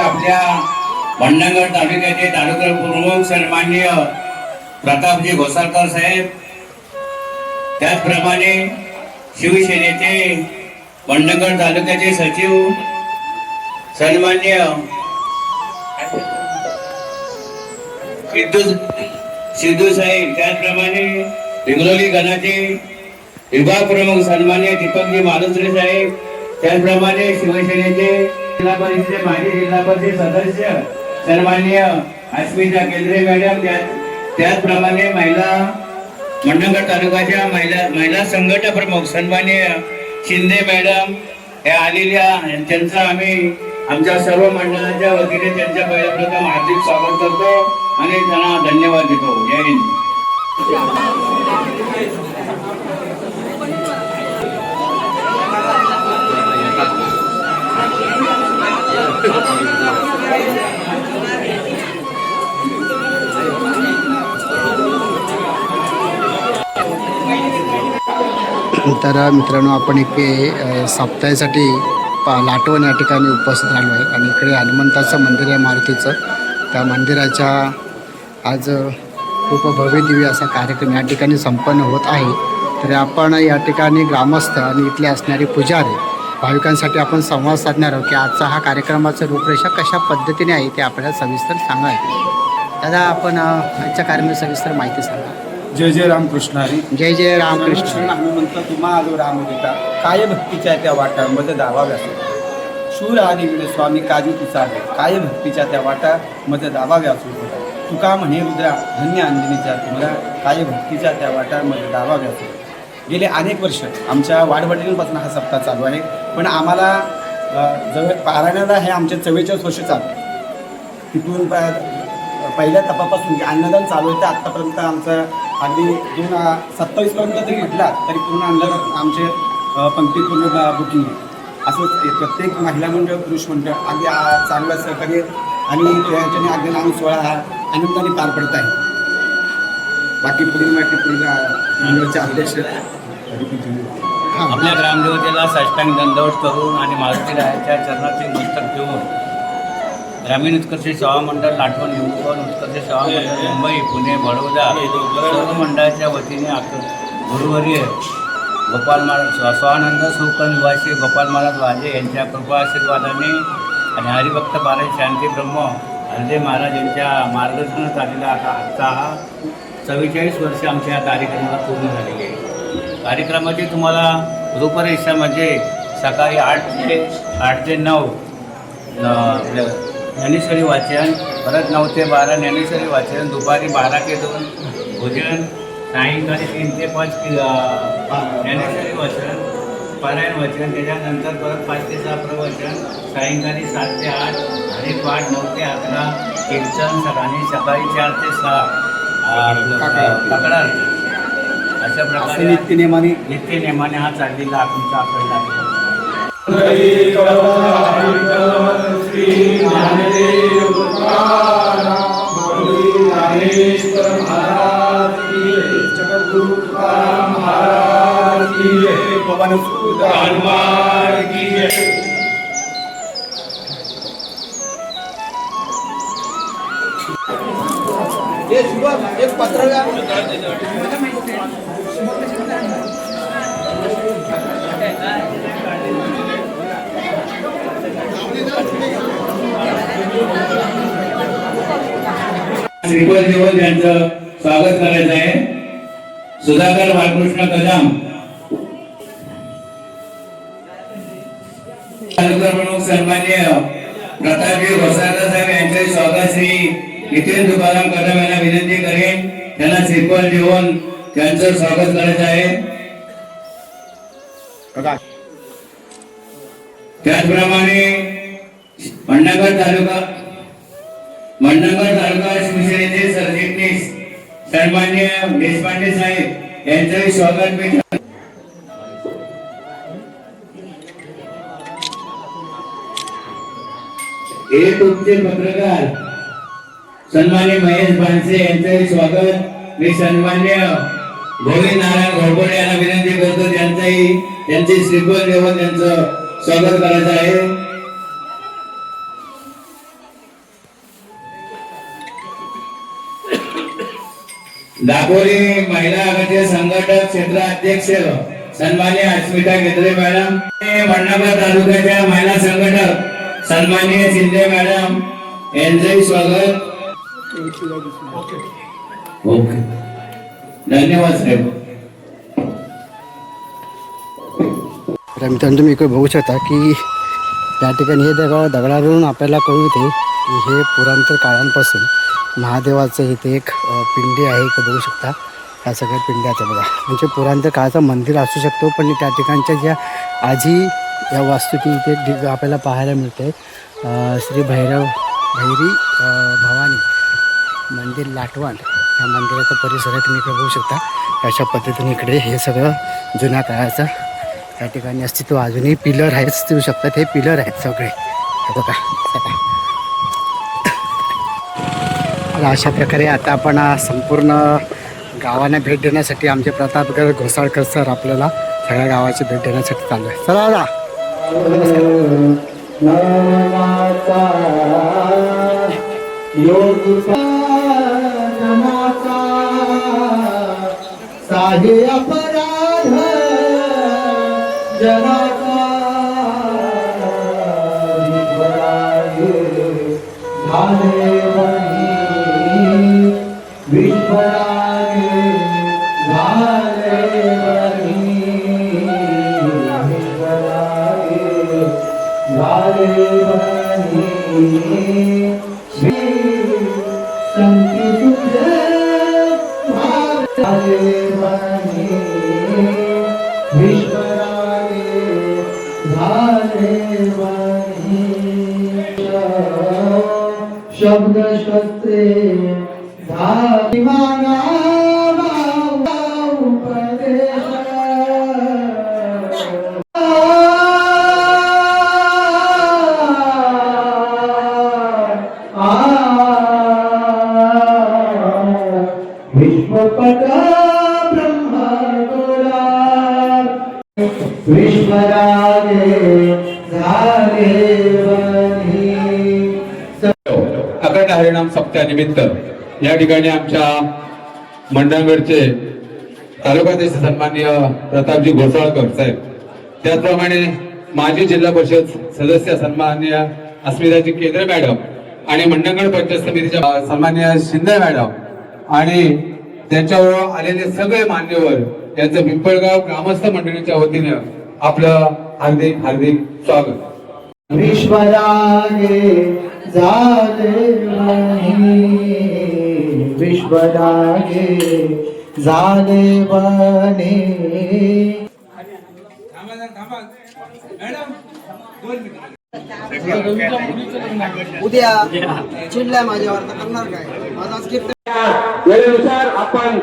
आपल्या भंडारगड तालुक्याचे तालुका प्रमुख सन्माननीय प्रतापजी घोसाळकर साहेब, त्याचप्रमाणे शिवसेनेचे भंडारगड तालुक्याचे सचिव सन्माननीय सिद्धू साहेब, त्याचप्रमाणे हिंगोली गणाचे विभाग प्रमुख सन्माननीय दीपकजी मालुसरे साहेब, त्याचप्रमाणे शिवसेनेचे जिल्हा परिषदेचे माजी जिल्हा परिषद सदस्य सन्माननीय अस्मिता केंद्रे मॅडम, त्याचप्रमाणे महिला मंडणगड तालुक्याच्या महिला संघटन प्रमुख सन्माननीय शिंदे मॅडम या आलेल्या, त्यांचा आम्ही आमच्या सर्व मंडळाच्या वतीने त्यांच्या पहिल्याप्रथम हार्दिक स्वागत करतो आणि त्यांना धन्यवाद देतो. जय हिंद. तर मित्रांनो, आपण इकडे सप्ताहासाठी लाटवण या ठिकाणी उपस्थित राहिलो आहे आणि इकडे हनुमंताचं मंदिर आहे मारुतीचं. त्या मंदिराच्या आज खूप भव्य दिव्य असा कार्यक्रम या ठिकाणी संपन्न होत आहे. तर आपण या ठिकाणी ग्रामस्थ आणि इथले असणारे पुजारी भाविकांसाठी आपण संवाद साधणार आहोत की आजचा हा कार्यक्रमाचं रूपरेषा कशा पद्धतीने आहे ते आपल्याला सविस्तर सांगायचं. दादा, आपण आजच्या कार्यक्रमाची सविस्तर माहिती सांगा. जय जय रामकृष्ण हरी. जय जय रामकृष्ण. आम्ही म्हणतो तुम्हा आलो रामदेता काय भक्तीच्या त्या वाटा मध्ये दावाव्या शूर आदी विण स्वामी काजू तुझा आहे काय भक्तीच्या त्या वाटा मध्ये दावाव्या असू तुका म्हणे रुद्रा धन्य अंजनीच्या तुम्हाला काय भक्तीच्या त्या वाटा मध्ये दावाव्या असू. गेले अनेक वर्ष आमच्या वाडवडिलांपासून हा सप्ताह चालू आहे, पण आम्हाला जवळ पारायणाला हे आमच्या 44 वर्ष चालू. तिथून पहिल्या तपापासून अन्नदान चालू आहे तर आत्तापर्यंत आमचं अगदी 2027पर्यंत जरी म्हटला तरी पूर्ण अन्नदान आमचे पंक्ती पूर्ण बुकिंग आहे. असंच प्रत्येक महिला मंडळ पुरुष मंडळ अगदी चांगलं सहकार्य आणि त्याच्याने अगदी आम्ही सोहळा हा आनंदाने पार पडत आहे. बाकी पुढील माहिती पुढील मंडळाचे अध्यक्ष आपल्या ग्रामदेवतेला साष्टांग दंडवत करून आणि मारुती रायाच्या चरणाचे मस्तक ठेवून ग्रामीण उत्कर्ष सेवा मंडळ लाटवण, हिंगोली उत्कर्ष सेवा मंडळ मुंबई, पुणे, बडोदा सर्व मंडळाच्या वतीने गुरुवर्य गोपाल महाराज स्वानंद सुख निवासी गोपाल महाराज वाजे यांच्या कृपा आशीर्वादाने आणि हरिभक्त महाराज शांती ब्रह्म हरदेव महाराज यांच्या मार्गदर्शनात आलेला आजचा हा 44 वर्ष आमच्या कार्यक्रमाला पूर्ण झालेली आहे. कार्यक्रमाची तुम्हाला रूपरेषामध्ये सकाळी 8 ते 9 ज्ञानेश्वरी वाचन, परत 9 ते 12 ज्ञानेश्वरी वाचन, दुपारी 12 ते 2 भोजन, सायंकाळी 3 ते 5 ज्ञानेश्वरी वाचन पारायण वाचन, त्याच्यानंतर परत 5 ते 6 प्रवचन, सायंकाळी 7 ते 8 हरिपाठ, 9 ते 11 कीर्तन, सकाळी 4 ते 6 काकडा. अशा प्रकारे नित्यनेमाने हा चाललेला तुमचा आपल्याला आहे. एक पत्र श्रीपद देवल यांचं स्वागत करायचं आहे. सुधाकर बाळकृष्ण कदम तालुका प्रमुख सन्माननीय प्रतापजी घोसाळकर साहेब यांचे स्वागत श्री नितीन तुकाराम कदम यांना विनंती करेन त्यांना श्रीफळ देऊन त्यांचं स्वागत करायचं आहे. त्याचप्रमाणे मंडणगड तालुका शिवसेनेचे सरचिटणीस सन्मान्य देशपांडे साहेब यांचंही स्वागत मी. हे तुमचे पत्रकार सन्मान्य महेश बांसे यांचंही स्वागत मी सन्मान्य गोविंद नारायण घोडबोडे यांना विनंती करतो त्यांचे श्रीफळ देऊन त्यांचं स्वागत करायचं आहे. दापोली महिला आघाडीचे संघटक क्षेत्र अध्यक्ष सन्मान्य अस्मिता केंद्रे मॅडम, मंडणगड तालुक्याच्या महिला संघटक सन्मान्य शिंदे मॅडम यांचंही स्वागत. ओके, धन्यवाद साहेब. तर मित्रांनो तुम्ही इकडे बघू शकता की या ठिकाणी हे दगडावरून आपल्याला कळू येते की हे पुरांतर काळांपासून महादेवाचं इथे एक पिंडी आहे का बघू शकता. ह्या सगळ्या पिंड्या आहेत बघा, म्हणजे पुरांतर काळाचं मंदिर असू शकतो, पण त्या ठिकाणच्या ज्या आजी या वास्तुकी इथे आपल्याला पाहायला मिळते. श्री भैरी भवानी मंदिर लाटवण या मंदिराचा परिसर तुम्ही इकडे बघू शकता. अशा पद्धतीने इकडे हे सगळं जुन्या काळाचं त्या ठिकाणी अस्तित्व अजूनही पिलर आहेत दिसू शकतात. हे पिलर आहेत सगळे बघा. अशा प्रकारे आता आपण संपूर्ण गावांना भेट देण्यासाठी आमचे प्रतापगड घोसाळकर सर आपल्याला सगळ्या गावाची भेट देण्यासाठी चालू आहे. चला दादा, शब्द शस्त्रे धारिमाना विश्वपटा ब्रह्मगोला विश्वराजे झाले अखंड हरिनाम सप्त्यानिमित्त या ठिकाणी आमच्या मंडणगडचे तालुकाध्यक्ष सन्माननीय प्रतापजी घोसाळकर साहेब, त्याचप्रमाणे माजी जिल्हा परिषद सदस्य सन्माननीय अस्मिताजी केंद्रे मॅडम आणि मंडणगड पंचायत समितीच्या सन्माननीय शिंदे मॅडम आणि त्यांच्याबरोबर आलेले सगळे मान्यवर यांचं पिंपळगाव ग्रामस्थ मंडळीच्या वतीने आपलं हार्दिक हार्दिक स्वागत. विश्वरागे झाले विश्वरागे झाले बने. उद्या चिडलाय माझ्यावर तर करणार काय. माझा स्क्रिप्ट वेळेनुसार आपण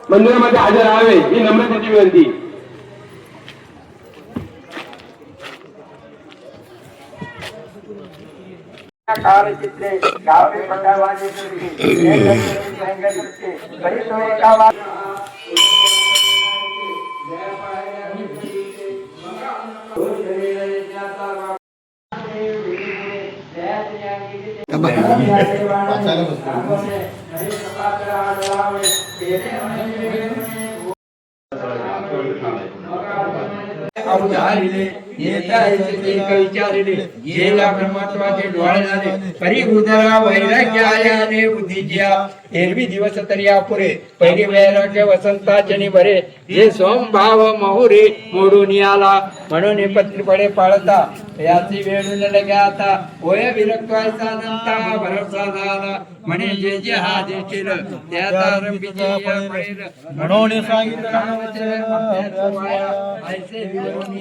मंदिरामध्ये हजर राहावे ही नम्रतेची विनंती. कालचित्रे गावे पटावाजे अवधारिले येता एक विचारिले जेला ब्रह्मत्वाचे डोळे झाले परी उदरा वैराग्याने बुद्धीच्या एरवी दिवस तरी अपुरे पहिली वैराग्य वसंताचनी भरे जे सोमभाव महुरे मोडून आला म्हणून हे पत्नीपडे पाळता याची वेळून लग्या आता होय विरक्वायचा नंता भरवसा झाला म्हणे जे जे हा देशील त्याचा रंबीचे पडेल म्हणून सांगितलं ऐसे विवरून